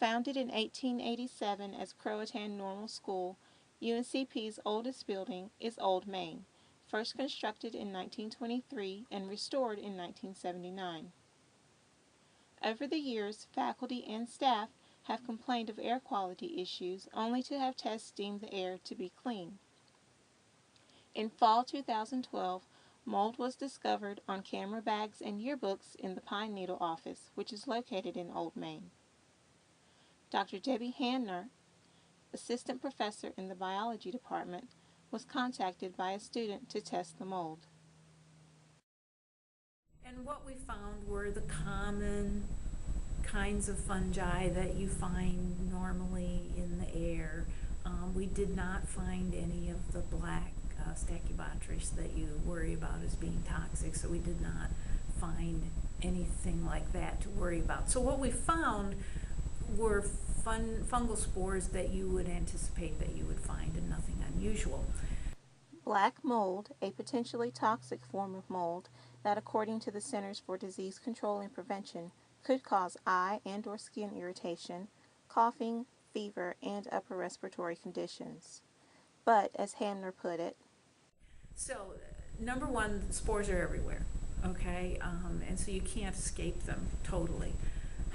Founded in 1887 as Croatan Normal School, UNCP's oldest building is Old Main, first constructed in 1923 and restored in 1979. Over the years, faculty and staff have complained of air quality issues only to have tests deemed the air to be clean. In fall 2012, mold was discovered on camera bags and yearbooks in the Pine Needle office, which is located in Old Main. Dr. Debbie Hanner, assistant professor in the biology department, was contacted by a student to test the mold. And what we found were the common kinds of fungi that you find normally in the air. We did not find any of the black Stachybotrys that you worry about as being toxic, so we did not find anything like that to worry about. So what we found were fungal spores that you would anticipate that you would find, and nothing unusual. Black mold, a potentially toxic form of mold that, according to the Centers for Disease Control and Prevention, could cause eye and or skin irritation, coughing, fever, and upper respiratory conditions. But, as Hamner put it, so number one, spores are everywhere, okay, and so you can't escape them totally.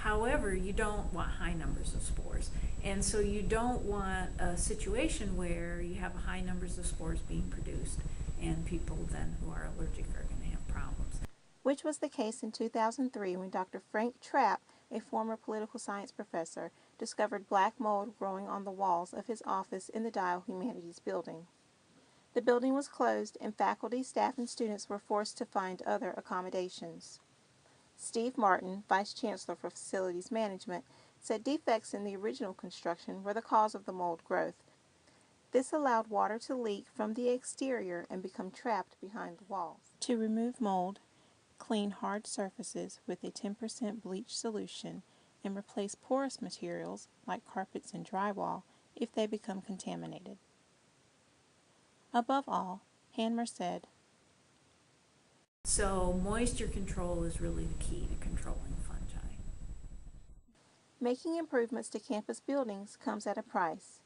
However, you don't want high numbers of spores, and so you don't want a situation where you have high numbers of spores being produced and people then who are allergic are going to have problems. Which was the case in 2003 when Dr. Frank Trapp, a former political science professor, discovered black mold growing on the walls of his office in the Dial Humanities building. The building was closed and faculty, staff, and students were forced to find other accommodations. Steve Martin, Vice Chancellor for Facilities Management, said defects in the original construction were the cause of the mold growth. This allowed water to leak from the exterior and become trapped behind the walls. To remove mold, clean hard surfaces with a 10% bleach solution and replace porous materials like carpets and drywall if they become contaminated. Above all, Hanmer said, so moisture control is really the key to controlling fungi. Making improvements to campus buildings comes at a price.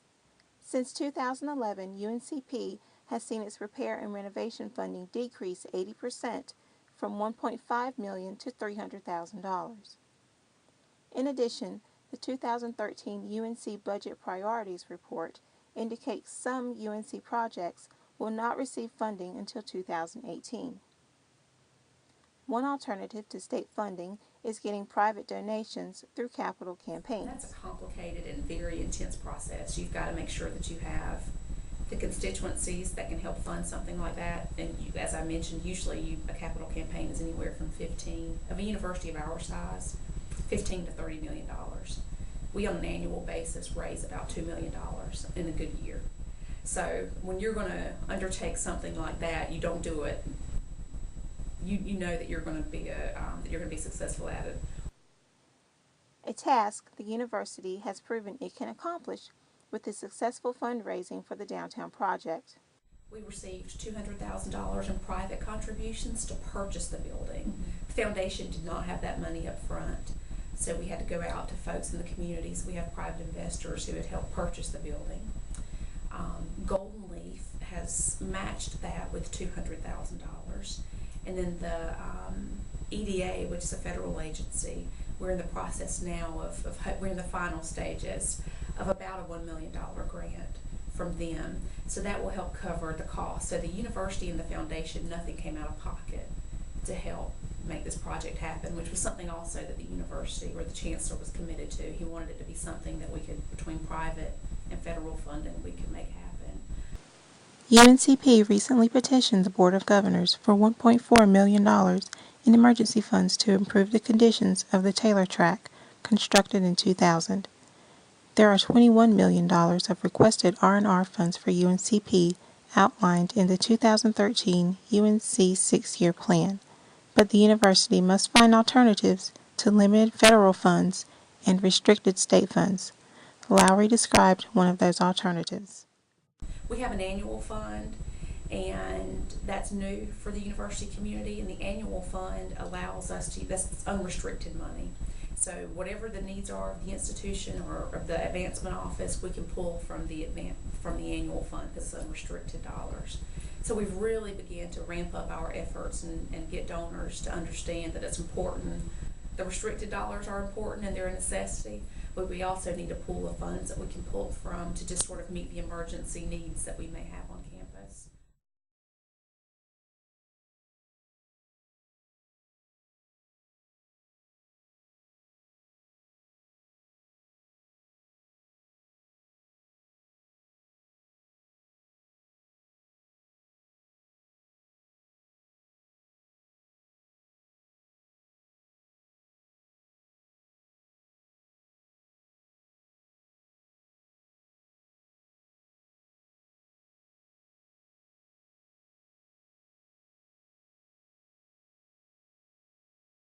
Since 2011, UNCP has seen its repair and renovation funding decrease 80% from $1.5 million to $300,000. In addition, the 2013 UNC Budget Priorities Report indicates some UNC projects will not receive funding until 2018. One alternative to state funding is getting private donations through capital campaigns. That's a complicated and very intense process. You've got to make sure that you have the constituencies that can help fund something like that. And as I mentioned, usually a capital campaign is anywhere from 15, of a university of our size, $15 to $30 million. We on an annual basis raise about $2 million in a good year. So when you're going to undertake something like that, you don't do it. You know that you're going to be successful at it. A task the university has proven it can accomplish with the successful fundraising for the downtown project. We received $200,000 in private contributions to purchase the building. Mm-hmm. The foundation did not have that money up front, so we had to go out to folks in the communities. We have private investors who had helped purchase the building. Golden Leaf has matched that with $200,000. And then the EDA, which is a federal agency, we're in the process now we're in the final stages of about a $1 million grant from them. So that will help cover the cost. So the university and the foundation, nothing came out of pocket to help make this project happen, which was something also that the university or the chancellor was committed to. He wanted it to be something that we could, between private and federal funding, we could make happen. UNCP recently petitioned the Board of Governors for $1.4 million in emergency funds to improve the conditions of the Taylor track, constructed in 2000. There are $21 million of requested R&R funds for UNCP outlined in the 2013 UNC 6-year plan, but the university must find alternatives to limited federal funds and restricted state funds. Lowry described one of those alternatives. We have an annual fund, and that's new for the university community, and the annual fund allows us to, that's unrestricted money. So whatever the needs are of the institution or of the advancement office, we can pull from the annual fund because it's unrestricted dollars. So we've really began to ramp up our efforts and get donors to understand that it's important. The restricted dollars are important and they're a necessity, but we also need a pool of funds that we can pull from to just sort of meet the emergency needs that we may have